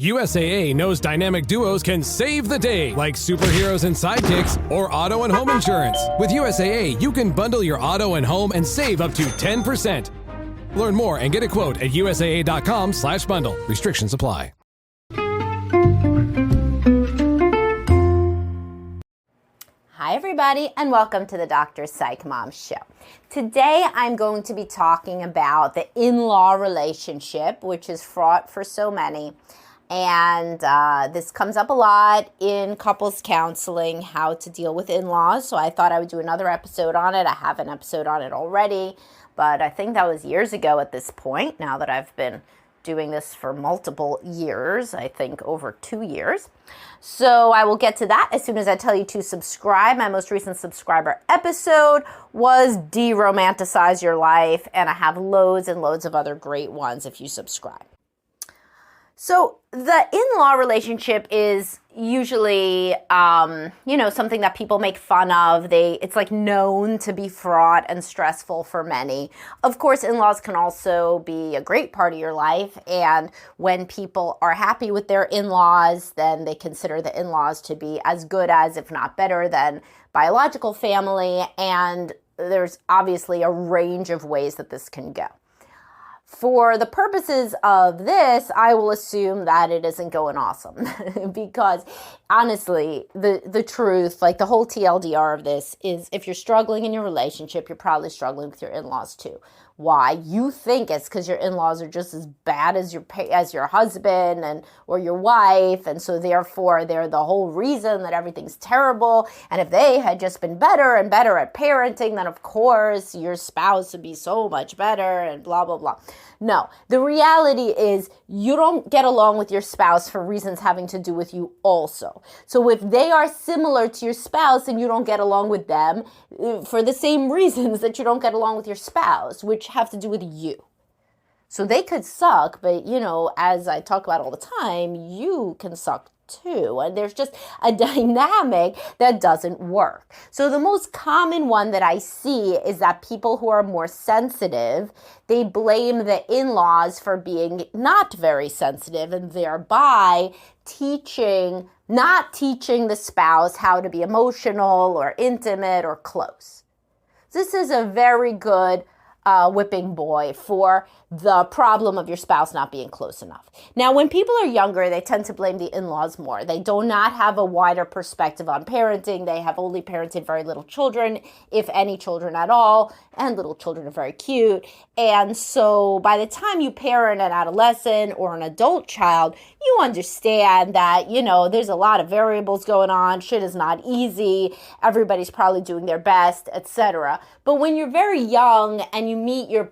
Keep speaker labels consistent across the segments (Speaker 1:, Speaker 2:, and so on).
Speaker 1: USAA knows dynamic duos can save the day, like superheroes and sidekicks or auto and home insurance. With USAA, you can bundle your auto and home and save up to 10%. Learn more and get a quote at usaa.com/bundle. Restrictions apply.
Speaker 2: Hi everybody, and welcome to the Dr. Psych Mom Show. Today I'm going to be talking about the in-law relationship, which is fraught for so many. And this comes up a lot in couples counseling, how to deal with in-laws. So I thought I would do another episode on it. I have an episode on it already, but I think that was years ago at this point, now that I've been doing this for multiple years, I think over 2 years. So I will get to that as soon as I tell you to subscribe. My most recent subscriber episode was De-Romanticize Your Life, and I have loads and loads of other great ones if you subscribe. So the in-law relationship is usually, something that people make fun of. It's like known to be fraught and stressful for many. Of course, in-laws can also be a great part of your life. And when people are happy with their in-laws, then they consider the in-laws to be as good as, if not better than, biological family. And there's obviously a range of ways that this can go. For the purposes of this, I will assume that it isn't going awesome because honestly, the truth, like the whole TLDR of this is if you're struggling in your relationship, you're probably struggling with your in-laws too. Why? You think it's because your in-laws are just as bad as your husband or your wife, and so therefore they're the whole reason that everything's terrible. And if they had just been better and better at parenting, then of course your spouse would be so much better and blah, blah, blah. No, the reality is you don't get along with your spouse for reasons having to do with you also. So if they are similar to your spouse and you don't get along with them for the same reasons that you don't get along with your spouse, which have to do with you. So they could suck, but as I talk about all the time, you can suck too. And there's just a dynamic that doesn't work. So the most common one that I see is that people who are more sensitive, they blame the in-laws for being not very sensitive and thereby not teaching the spouse how to be emotional or intimate or close. This is a very good whipping boy for the problem of your spouse not being close enough. Now, when people are younger, they tend to blame the in-laws more. They do not have a wider perspective on parenting. They have only parented very little children, if any children at all, and little children are very cute. And so by the time you parent an adolescent or an adult child, you understand that, there's a lot of variables going on. Shit is not easy. Everybody's probably doing their best, etc. But when you're very young and you meet your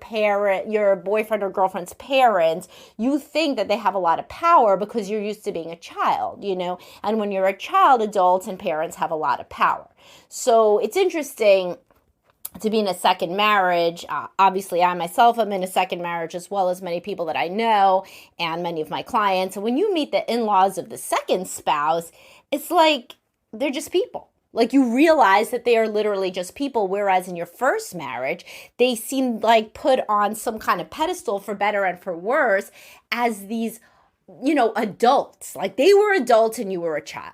Speaker 2: boyfriend or girlfriend's parents, you think that they have a lot of power because you're used to being a child, and when you're a child, adults and parents have a lot of power. So it's interesting to be in a second marriage. Obviously, I myself am in a second marriage as well as many people that I know and many of my clients. And when you meet the in-laws of the second spouse, it's like they're just people. Like you realize that they are literally just people, whereas in your first marriage, they seem like put on some kind of pedestal for better and for worse as these, adults. Like they were adults and you were a child.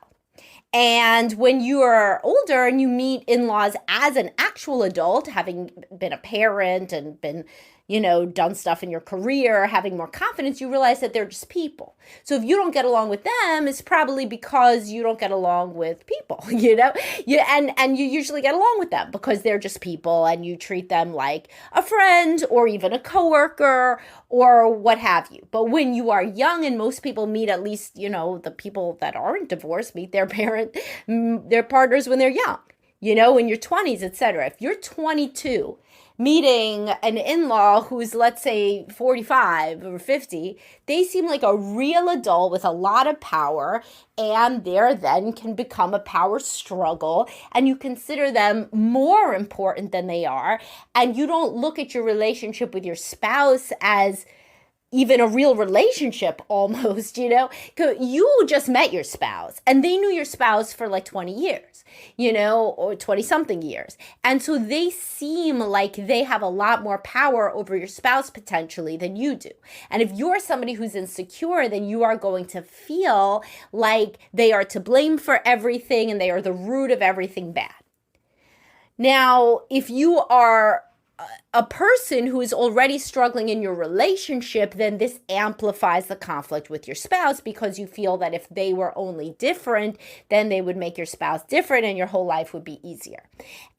Speaker 2: And when you are older and you meet in-laws as an actual adult, having been a parent and been, done stuff in your career, having more confidence, you realize that they're just people. So if you don't get along with them, it's probably because you don't get along with people, and you usually get along with them because they're just people and you treat them like a friend or even a coworker or what have you. But when you are young, and most people meet, at least, the people that aren't divorced meet their partners when they're young, in your 20s, etc. If you're 22, meeting an in-law who's, let's say, 45 or 50, they seem like a real adult with a lot of power, and there then can become a power struggle, and you consider them more important than they are, and you don't look at your relationship with your spouse as even a real relationship almost, 'Cause you just met your spouse and they knew your spouse for like 20 years, or 20 something years. And so they seem like they have a lot more power over your spouse potentially than you do. And if you're somebody who's insecure, then you are going to feel like they are to blame for everything and they are the root of everything bad. Now, if you are a person who is already struggling in your relationship, then this amplifies the conflict with your spouse because you feel that if they were only different, then they would make your spouse different and your whole life would be easier.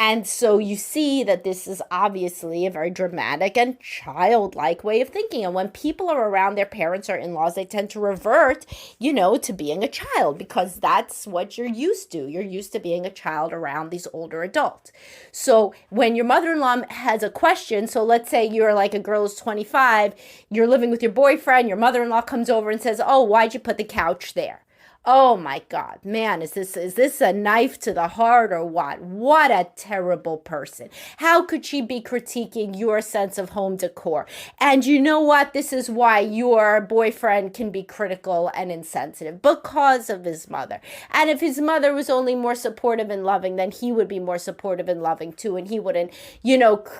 Speaker 2: And so you see that this is obviously a very dramatic and childlike way of thinking. And when people are around their parents or in-laws, they tend to revert, to being a child because that's what you're used to. You're used to being a child around these older adults. So when your mother-in-law has a question, so let's say you're like a girl who's 25, you're living with your boyfriend, your mother-in-law comes over and says, "Oh, why'd you put the couch there?" Oh my God, man, is this a knife to the heart or what? What a terrible person. How could she be critiquing your sense of home decor? And you know what? This is why your boyfriend can be critical and insensitive because of his mother. And if his mother was only more supportive and loving, then he would be more supportive and loving too. And he wouldn't,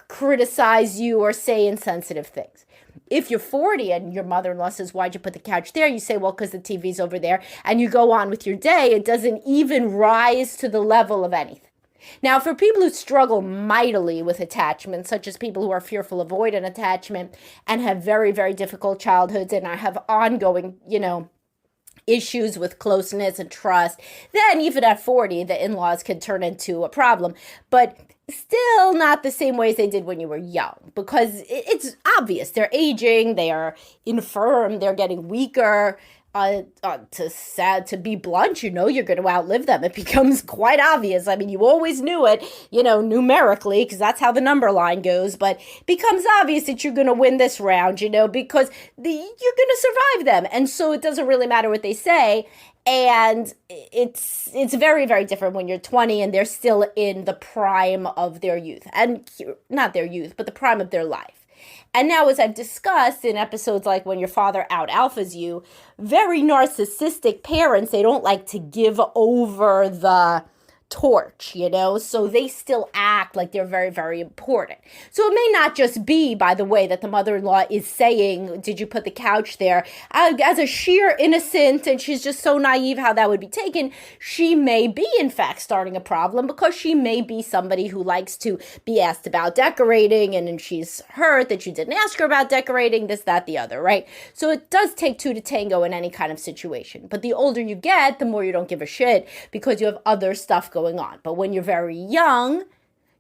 Speaker 2: criticize you or say insensitive things. If you're 40 and your mother-in-law says, "Why'd you put the couch there?" You say, "Well, because the TV's over there," and you go on with your day. It doesn't even rise to the level of anything. Now, for people who struggle mightily with attachment, such as people who are fearful, avoidant attachment, and have very, very difficult childhoods and have ongoing, issues with closeness and trust, then even at 40, the in-laws can turn into a problem. But still not the same ways they did when you were young, because it's obvious. They're aging, they are infirm, they're getting weaker. To be blunt, you're going to outlive them. It becomes quite obvious. I mean, you always knew it, numerically, because that's how the number line goes, but it becomes obvious that you're going to win this round, because you're going to survive them. And so it doesn't really matter what they say. And it's very, very different when you're 20 and they're still in the prime of their youth. And not their youth, but the prime of their life. And now, as I've discussed in episodes like when your father out-alphas you, very narcissistic parents, they don't like to give over the torch, so they still act like they're very, very important. So it may not just be, by the way, that the mother-in-law is saying, "Did you put the couch there?" As a sheer innocent, and she's just so naive how that would be taken. She may be, in fact, starting a problem because she may be somebody who likes to be asked about decorating, and she's hurt that you didn't ask her about decorating, this, that, the other, right? So it does take two to tango in any kind of situation. But the older you get, the more you don't give a shit because you have other stuff going on. But when you're very young,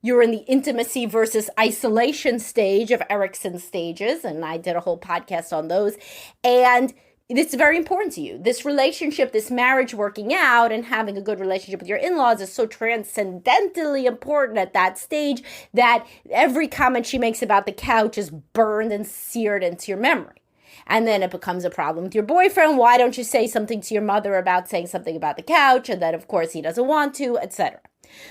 Speaker 2: you're in the intimacy versus isolation stage of Erickson's stages, and I did a whole podcast on those, and it's very important to you. This relationship, this marriage working out and having a good relationship with your in-laws is so transcendentally important at that stage that every comment she makes about the couch is burned and seared into your memory. And then it becomes a problem with your boyfriend. Why don't you say something to your mother about saying something about the couch? And then, of course, he doesn't want to, etc.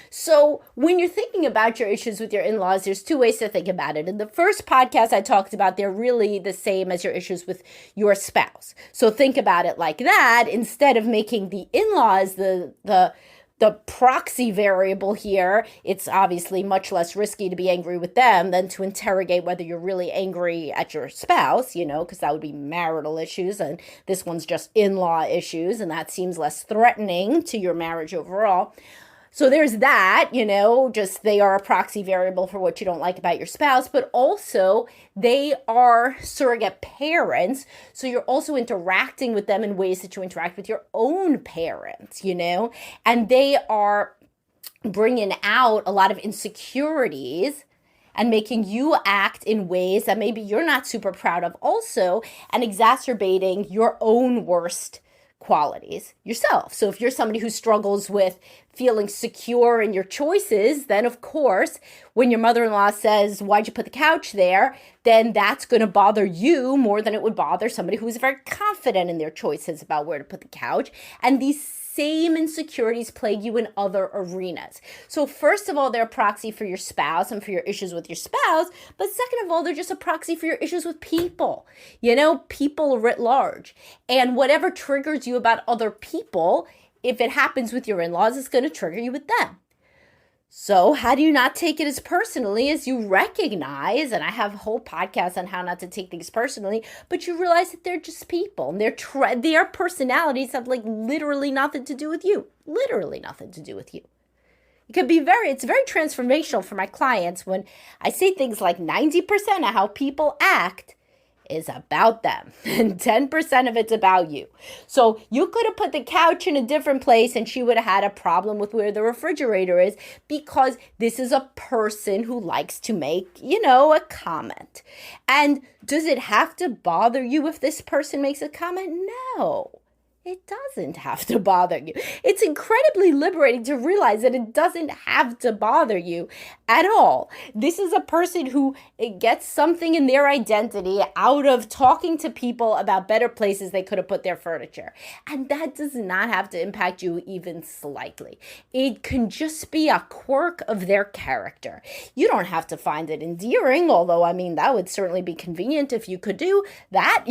Speaker 2: So when you're thinking about your issues with your in-laws, there's two ways to think about it. In the first podcast I talked about, they're really the same as your issues with your spouse. So think about it like that. Instead of making the in-laws the proxy variable here, it's obviously much less risky to be angry with them than to interrogate whether you're really angry at your spouse, because that would be marital issues, and this one's just in-law issues, and that seems less threatening to your marriage overall. So there's that, just they are a proxy variable for what you don't like about your spouse, but also they are surrogate parents. So you're also interacting with them in ways that you interact with your own parents, and they are bringing out a lot of insecurities and making you act in ways that maybe you're not super proud of also, and exacerbating your own worst qualities yourself. So if you're somebody who struggles with feeling secure in your choices, then of course, when your mother-in-law says, "Why'd you put the couch there?" then that's going to bother you more than it would bother somebody who's very confident in their choices about where to put the couch. And these same insecurities plague you in other arenas. So first of all, they're a proxy for your spouse and for your issues with your spouse. But second of all, they're just a proxy for your issues with people, people writ large. And whatever triggers you about other people, if it happens with your in-laws, it's going to trigger you with them. So how do you not take it as personally as you recognize, and I have a whole podcast on how not to take things personally, but you realize that they're just people and their personalities have literally nothing to do with you. Literally nothing to do with you. It's very transformational for my clients when I say things like 90% of how people act is about them and 10% of it's about you. So you could have put the couch in a different place and she would have had a problem with where the refrigerator is, because this is a person who likes to make, a comment. And does it have to bother you if this person makes a comment? No. It doesn't have to bother you. It's incredibly liberating to realize that it doesn't have to bother you at all. This is a person who gets something in their identity out of talking to people about better places they could have put their furniture. And that does not have to impact you even slightly. It can just be a quirk of their character. You don't have to find it endearing, although, that would certainly be convenient if you could do that,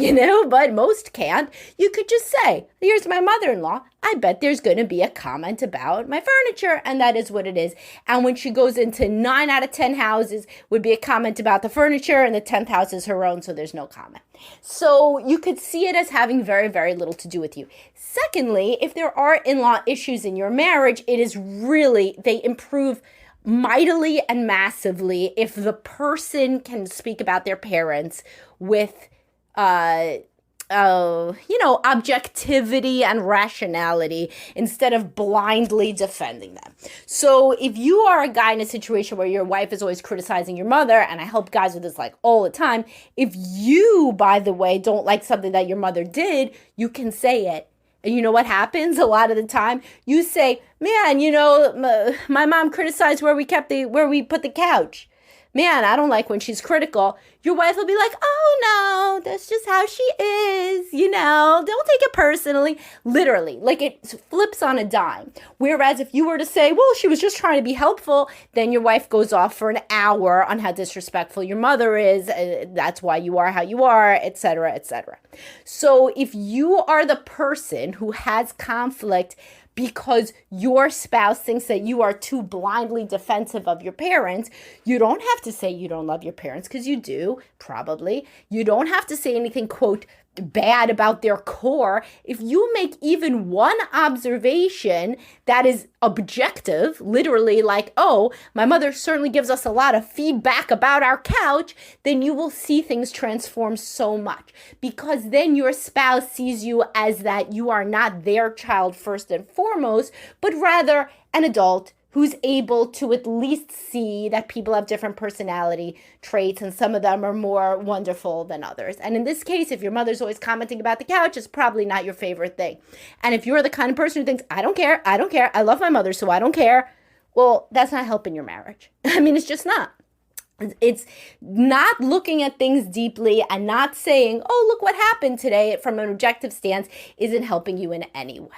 Speaker 2: but most can't. You could just say, here's my mother-in-law. I bet there's going to be a comment about my furniture, and that is what it is. And when she goes into 9 out of 10 houses, would be a comment about the furniture, and the 10th house is her own, so there's no comment. So you could see it as having very, very little to do with you. Secondly, if there are in-law issues in your marriage, they improve mightily and massively if the person can speak about their parents with objectivity and rationality instead of blindly defending them. So if you are a guy in a situation where your wife is always criticizing your mother, and I help guys with this all the time, if you, by the way, don't like something that your mother did, you can say it. And you know what happens a lot of the time? You say, man, my mom criticized where we put the couch. Man, I don't like when she's critical. Your wife will be like, oh no, that's just how she is. Don't take it personally. Literally, it flips on a dime. Whereas if you were to say, well, she was just trying to be helpful, then your wife goes off for an hour on how disrespectful your mother is. That's why you are how you are, etc., etc. So if you are the person who has conflict because your spouse thinks that you are too blindly defensive of your parents, you don't have to say you don't love your parents, because you do, probably. You don't have to say anything, quote, bad about their core. If you make even one observation that is objective, literally oh, my mother certainly gives us a lot of feedback about our couch, then you will see things transform so much, because then your spouse sees you as that you are not their child first and foremost, but rather an adult who's able to at least see that people have different personality traits, and some of them are more wonderful than others. And in this case, if your mother's always commenting about the couch, it's probably not your favorite thing. And if you're the kind of person who thinks, I don't care, I love my mother, so I don't care, well, that's not helping your marriage. It's just not. It's not looking at things deeply and not saying, oh, look what happened today from an objective stance isn't helping you in any way.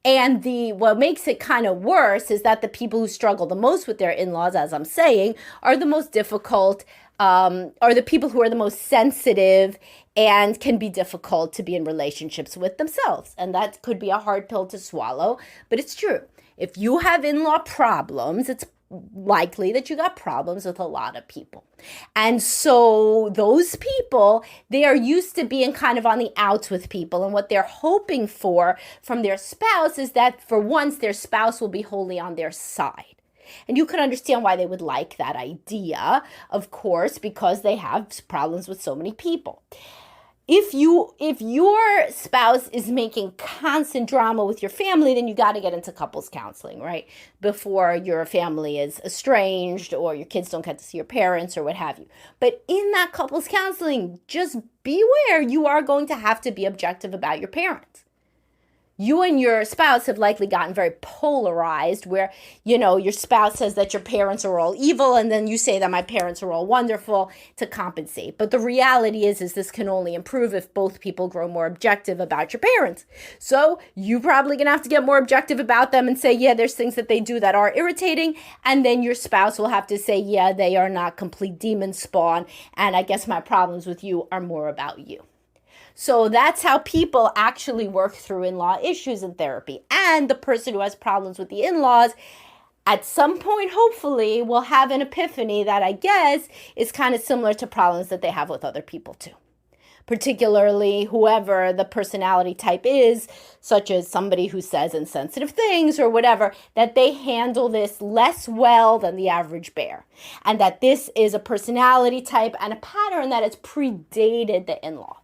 Speaker 2: And what makes it kind of worse is that the people who struggle the most with their in-laws, as I'm saying, are the most difficult, are the people who are the most sensitive and can be difficult to be in relationships with themselves. And that could be a hard pill to swallow, but it's true. If you have in-law problems, it's likely that you got problems with a lot of people. And so those people, they are used to being kind of on the outs with people. And what they're hoping for from their spouse is that for once their spouse will be wholly on their side. And you can understand why they would like that idea, of course, because they have problems with so many people. If your spouse is making constant drama with your family, then you got to get into couples counseling, right? Before your family is estranged or your kids don't get to see your parents or what have you. But in that couples counseling, just beware, you are going to have to be objective about your parents. you and your spouse have likely gotten very polarized where, your spouse says that your parents are all evil and then you say that my parents are all wonderful to compensate. But the reality is this can only improve if both people grow more objective about your parents. So you're probably going to have to get more objective about them and say, yeah, there's things that they do that are irritating. And then your spouse will have to say, yeah, they are not complete demon spawn. And I guess my problems with you are more about you. So that's how people actually work through in-law issues in therapy. And the person who has problems with the in-laws at some point, hopefully, will have an epiphany that I guess is kind of similar to problems that they have with other people too. Particularly whoever the personality type is, such as somebody who says insensitive things or whatever, that they handle this less well than the average bear. And that this is a personality type and a pattern that has predated the in-laws.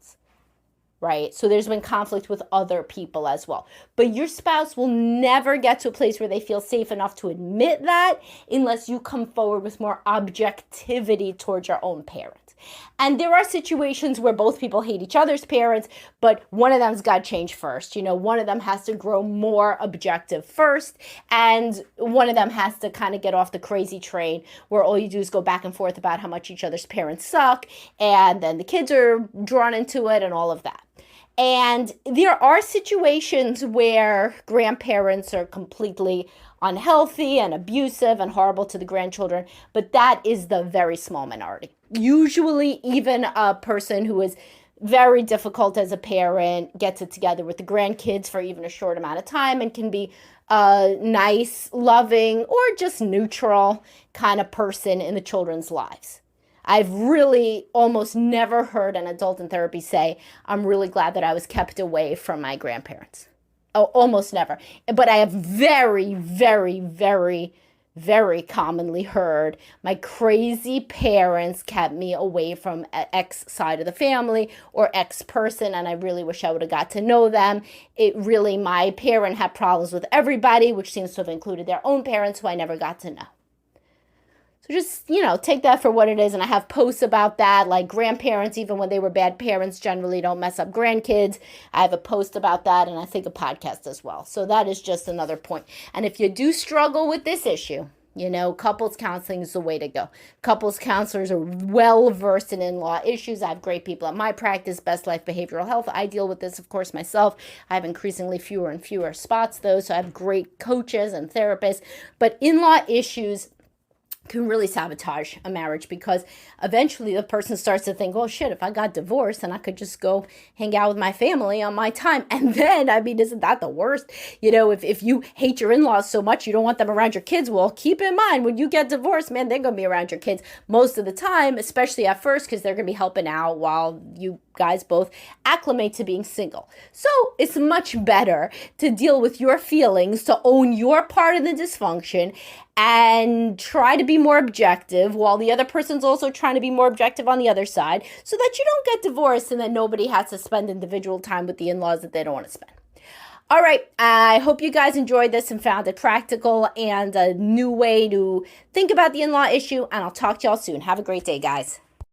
Speaker 2: Right? So there's been conflict with other people as well. But your spouse will never get to a place where they feel safe enough to admit that unless you come forward with more objectivity towards your own parents. And there are situations where both people hate each other's parents, but one of them's got to change first. One of them has to grow more objective first, and one of them has to kind of get off the crazy train where all you do is go back and forth about how much each other's parents suck, and then the kids are drawn into it and all of that. And there are situations where grandparents are completely unhealthy and abusive and horrible to the grandchildren, but that is the very small minority. Usually, even a person who is very difficult as a parent gets it together with the grandkids for even a short amount of time and can be a nice, loving, or just neutral kind of person in the children's lives. I've really almost never heard an adult in therapy say, I'm really glad that I was kept away from my grandparents. Oh, almost never. But I have very, very, very, very commonly heard my crazy parents kept me away from X side of the family or X person, and I really wish I would have got to know them. My parent had problems with everybody, which seems to have included their own parents who I never got to know. So just, take that for what it is. And I have posts about that, like grandparents, even when they were bad parents, generally don't mess up grandkids. I have a post about that, and I think a podcast as well. So that is just another point. And if you do struggle with this issue, couples counseling is the way to go. Couples counselors are well versed in in-law issues. I have great people at my practice, Best Life Behavioral Health. I deal with this, of course, myself. I have increasingly fewer and fewer spots, though, so I have great coaches and therapists. But in-law issues can really sabotage a marriage because eventually the person starts to think, oh shit, if I got divorced then I could just go hang out with my family on my time. And then, isn't that the worst? If you hate your in-laws so much you don't want them around your kids, well, keep in mind when you get divorced, man, they're going to be around your kids most of the time, especially at first, because they're going to be helping out while you guys both acclimate to being single. So it's much better to deal with your feelings, to own your part of the dysfunction, and try to be more objective while the other person's also trying to be more objective on the other side, so that you don't get divorced and then nobody has to spend individual time with the in-laws that they don't want to spend. All right, I hope you guys enjoyed this and found it practical and a new way to think about the in-law issue, and I'll talk to y'all soon. Have a great day, guys.